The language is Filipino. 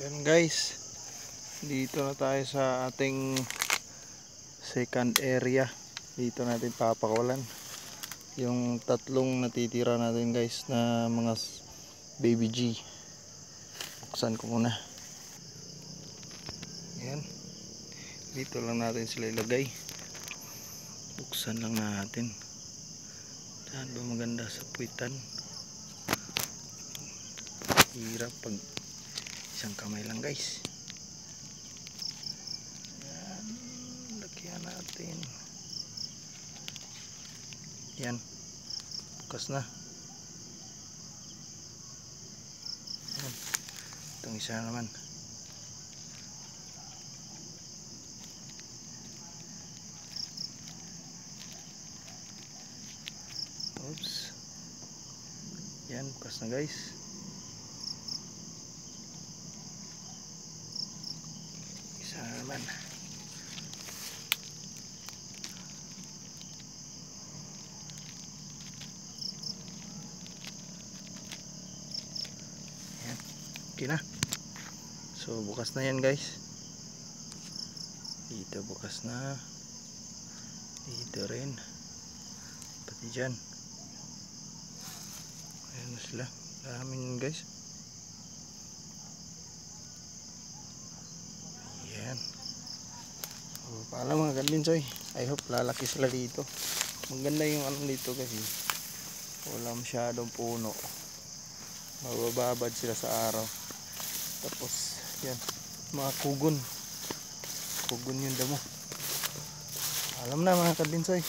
Yan guys, dito na tayo sa ating second area. Dito natin papakawalan yung tatlong natitira natin guys na mga baby G. Buksan ko muna. Yan, dito lang natin sila ilagay. Buksan lang natin. Saan ba maganda sa puwitan? Hirap pag isang kamay lang guys. Yan, lagyan natin. Yan, bukas na. Yan, itong isa naman. Oops. Yan, bukas na guys. Isa naman. Yan, okay na. So bukas na yan guys. Dito bukas na. Dito rin. Pati dyan. Ayan na sila. Dami guys. Ayan. So, paalam mga kadlinsoy. I hope lalaki sila dito. Maganda yung ano dito kasi wala masyadong puno. Mabababad sila sa araw. Tapos yan, mga kugon. Kugon yung damo. Alam na mga kadlinsoy.